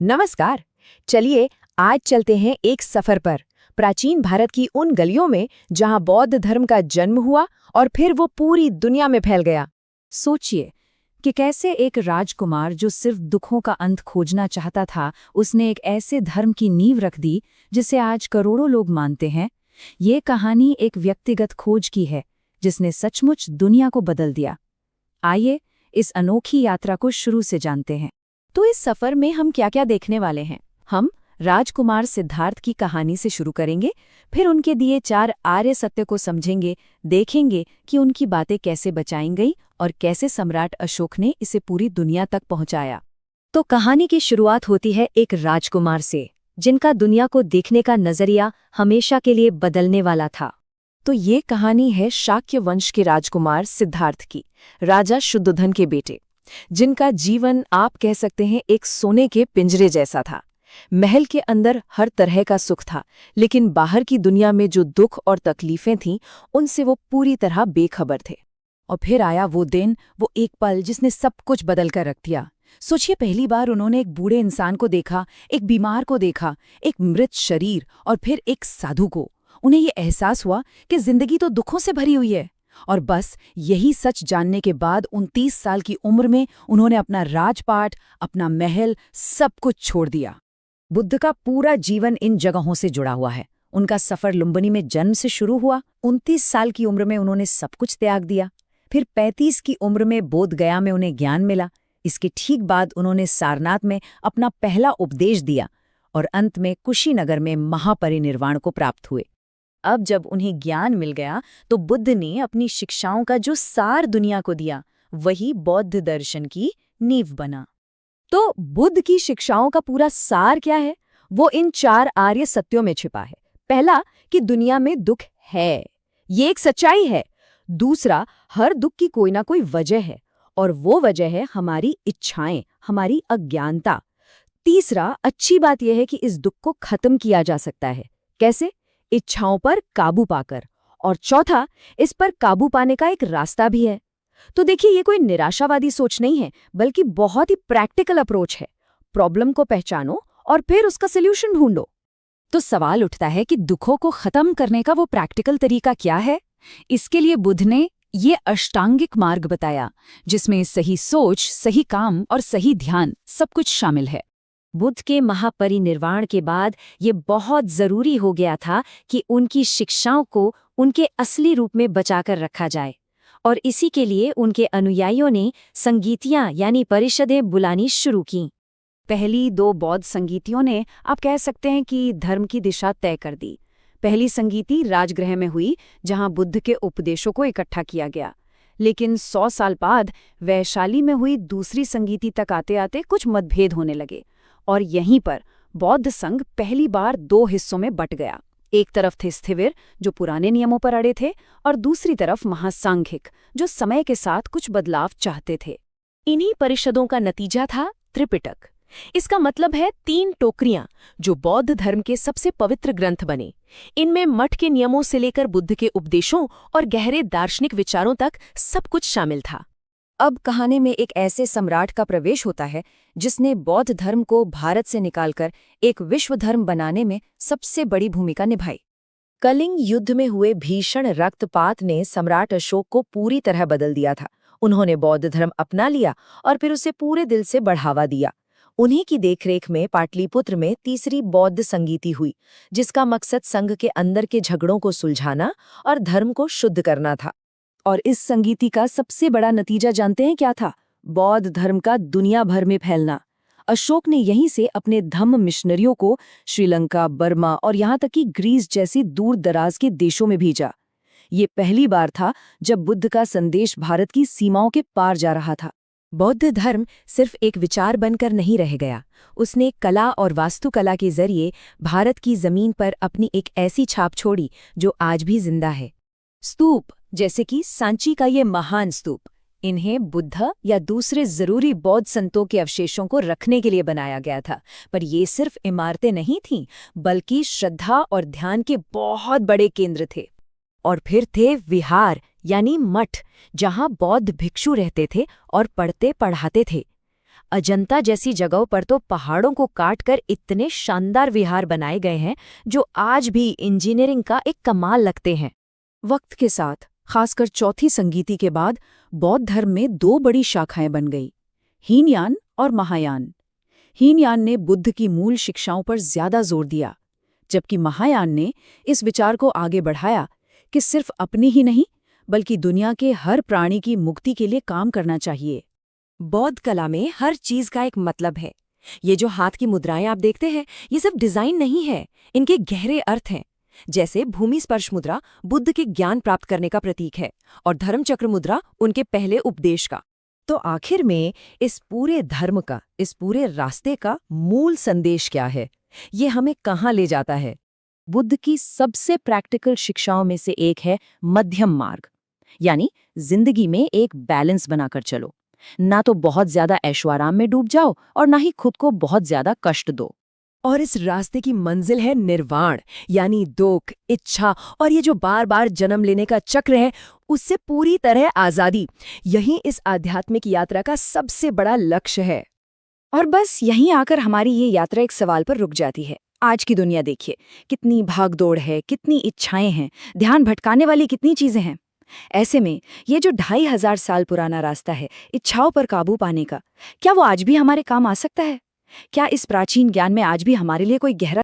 नमस्कार। चलिए आज चलते हैं एक सफर पर प्राचीन भारत की उन गलियों में जहां बौद्ध धर्म का जन्म हुआ और फिर वो पूरी दुनिया में फैल गया। सोचिए कि कैसे एक राजकुमार जो सिर्फ दुखों का अंत खोजना चाहता था, उसने एक ऐसे धर्म की नींव रख दी जिसे आज करोड़ों लोग मानते हैं। ये कहानी एक व्यक्तिगत खोज की है जिसने सचमुच दुनिया को बदल दिया। आइए इस अनोखी यात्रा को शुरू से जानते हैं। तो इस सफर में हम क्या क्या देखने वाले हैं? हम राजकुमार सिद्धार्थ की कहानी से शुरू करेंगे, फिर उनके दिए 4 आर्य सत्य को समझेंगे, देखेंगे कि उनकी बातें कैसे बचाई गई और कैसे सम्राट अशोक ने इसे पूरी दुनिया तक पहुंचाया। तो कहानी की शुरुआत होती है एक राजकुमार से, जिनका दुनिया को देखने का नजरिया हमेशा के लिए बदलने वाला था। तो ये कहानी है शाक्य वंश के राजकुमार सिद्धार्थ की, राजा शुद्धोधन के बेटे, जिनका जीवन आप कह सकते हैं एक सोने के पिंजरे जैसा था। महल के अंदर हर तरह का सुख था, लेकिन बाहर की दुनिया में जो दुख और तकलीफें थीं, उनसे वो पूरी तरह बेखबर थे। और फिर आया वो दिन, वो एक पल जिसने सब कुछ बदल कर रख दिया। सोचिए, पहली बार उन्होंने एक बूढ़े इंसान को देखा, एक बीमार को देखा, एक मृत शरीर और फिर एक साधु को। उन्हें ये एहसास हुआ कि जिंदगी तो दुखों से भरी हुई है। और बस यही सच जानने के बाद 29 साल की उम्र में उन्होंने अपना राजपाट, अपना महल, सब कुछ छोड़ दिया। बुद्ध का पूरा जीवन इन जगहों से जुड़ा हुआ है। उनका सफर लुम्बिनी में जन्म से शुरू हुआ। 29 साल की उम्र में उन्होंने सब कुछ त्याग दिया। फिर 35 की उम्र में बोध गया में उन्हें ज्ञान मिला। इसके ठीक बाद उन्होंने सारनाथ में अपना पहला उपदेश दिया और अंत में कुशीनगर में महापरिनिर्वाण को प्राप्त हुए। अब जब उन्हें ज्ञान मिल गया तो बुद्ध ने अपनी शिक्षाओं का जो सार दुनिया को दिया, वही बौद्ध दर्शन की नींव बना। तो बुद्ध की शिक्षाओं का पूरा सार क्या है? वो इन 4 आर्य सत्यों में छिपा है। पहला, कि दुनिया में दुख है, ये एक सच्चाई है। दूसरा, हर दुख की कोई ना कोई वजह है, और वो वजह है हमारी इच्छाएं, हमारी अज्ञानता। तीसरा, अच्छी बात यह है कि इस दुख को खत्म किया जा सकता है। कैसे? इच्छाओं पर काबू पाकर। और चौथा, इस पर काबू पाने का एक रास्ता भी है। तो देखिए, ये कोई निराशावादी सोच नहीं है, बल्कि बहुत ही प्रैक्टिकल अप्रोच है। प्रॉब्लम को पहचानो और फिर उसका सॉल्यूशन ढूंढो। तो सवाल उठता है कि दुखों को खत्म करने का वो प्रैक्टिकल तरीका क्या है? इसके लिए बुद्ध ने ये अष्टांगिक मार्ग बताया, जिसमें सही सोच, सही काम और सही ध्यान सब कुछ शामिल है। बुद्ध के महापरिनिर्वाण के बाद ये बहुत जरूरी हो गया था कि उनकी शिक्षाओं को उनके असली रूप में बचाकर रखा जाए, और इसी के लिए उनके अनुयायियों ने संगीतियां यानी परिषदें बुलानी शुरू की। पहली 2 बौद्ध संगीतियों ने, आप कह सकते हैं कि धर्म की दिशा तय कर दी। पहली संगीति राजगृह में हुई, जहां बुद्ध के उपदेशों को इकट्ठा किया गया। लेकिन 100 साल बाद वैशाली में हुई दूसरी संगीति तक आते आते कुछ मतभेद होने लगे, और यहीं पर बौद्ध संघ पहली बार 2 हिस्सों में बट गया। एक तरफ थे स्थिविर, जो पुराने नियमों पर अड़े थे, और दूसरी तरफ महासांघिक, जो समय के साथ कुछ बदलाव चाहते थे। इन्हीं परिषदों का नतीजा था त्रिपिटक। इसका मतलब है 3 टोकरियां, जो बौद्ध धर्म के सबसे पवित्र ग्रंथ बने। इनमें मठ के नियमों से लेकर बुद्ध के उपदेशों और गहरे दार्शनिक विचारों तक सब कुछ शामिल था। अब कहानी में एक ऐसे सम्राट का प्रवेश होता है जिसने बौद्ध धर्म को भारत से निकालकर एक विश्व धर्म बनाने में सबसे बड़ी भूमिका निभाई। कलिंग युद्ध में हुए भीषण रक्तपात ने सम्राट अशोक को पूरी तरह बदल दिया था। उन्होंने बौद्ध धर्म अपना लिया और फिर उसे पूरे दिल से बढ़ावा दिया। उन्हीं की देखरेख में पाटलिपुत्र में तीसरी बौद्ध संगीति हुई, जिसका मकसद संघ के अंदर के झगड़ों को सुलझाना और धर्म को शुद्ध करना था। और इस संगीति का सबसे बड़ा नतीजा जानते हैं क्या था? बौद्ध धर्म का दुनिया भर में फैलना। अशोक ने यहीं से अपने धम्म मिशनरियों को श्रीलंका, बर्मा और यहाँ तक कि ग्रीस जैसी दूर दराज के देशों में भेजा। ये पहली बार था जब बुद्ध का संदेश भारत की सीमाओं के पार जा रहा था। बौद्ध धर्म सिर्फ एक विचार बनकर नहीं रह गया, उसने कला और वास्तुकला के जरिए भारत की जमीन पर अपनी एक ऐसी छाप छोड़ी जो आज भी जिंदा है। स्तूप, जैसे कि सांची का ये महान स्तूप, इन्हें बुद्ध या दूसरे जरूरी बौद्ध संतों के अवशेषों को रखने के लिए बनाया गया था। पर ये सिर्फ इमारतें नहीं थीं, बल्कि श्रद्धा और ध्यान के बहुत बड़े केंद्र थे। और फिर थे विहार यानी मठ, जहां बौद्ध भिक्षु रहते थे और पढ़ते पढ़ाते थे। अजंता जैसी जगहों पर तो पहाड़ों को काटकर इतने शानदार विहार बनाए गए हैं जो आज भी इंजीनियरिंग का एक कमाल लगते हैं। वक्त के साथ, खासकर चौथी संगीति के बाद, बौद्ध धर्म में दो बड़ी शाखाएं बन गई, हीनयान और महायान। हीनयान ने बुद्ध की मूल शिक्षाओं पर ज्यादा जोर दिया, जबकि महायान ने इस विचार को आगे बढ़ाया कि सिर्फ अपनी ही नहीं बल्कि दुनिया के हर प्राणी की मुक्ति के लिए काम करना चाहिए। बौद्ध कला में हर चीज का एक मतलब है। ये जो हाथ की मुद्राएं आप देखते हैं, ये सिर्फ डिजाइन नहीं है, इनके गहरे अर्थ हैं। जैसे भूमि स्पर्श मुद्रा बुद्ध के ज्ञान प्राप्त करने का प्रतीक है और धर्मचक्र मुद्रा उनके पहले उपदेश का। तो आखिर में इस पूरे धर्म का, इस पूरे रास्ते का मूल संदेश क्या है? ये हमें कहाँ ले जाता है? बुद्ध की सबसे प्रैक्टिकल शिक्षाओं में से एक है मध्यम मार्ग, यानी जिंदगी में एक बैलेंस बनाकर चलो। ना तो बहुत ज्यादा ऐशोआराम में डूब जाओ और ना ही खुद को बहुत ज्यादा कष्ट दो। और इस रास्ते की मंजिल है निर्वाण, यानी दुख, इच्छा और ये जो बार बार जन्म लेने का चक्र है, उससे पूरी तरह आजादी। यही इस आध्यात्मिक यात्रा का सबसे बड़ा लक्ष्य है। और बस यहीं आकर हमारी ये यात्रा एक सवाल पर रुक जाती है। आज की दुनिया देखिए, कितनी भागदौड़ है, कितनी इच्छाएं हैं, ध्यान भटकाने वाली कितनी चीजें हैं। ऐसे में ये जो 2500 साल पुराना रास्ता है इच्छाओं पर काबू पाने का, क्या वो आज भी हमारे काम आ सकता है? क्या इस प्राचीन ज्ञान में आज भी हमारे लिए कोई गहरा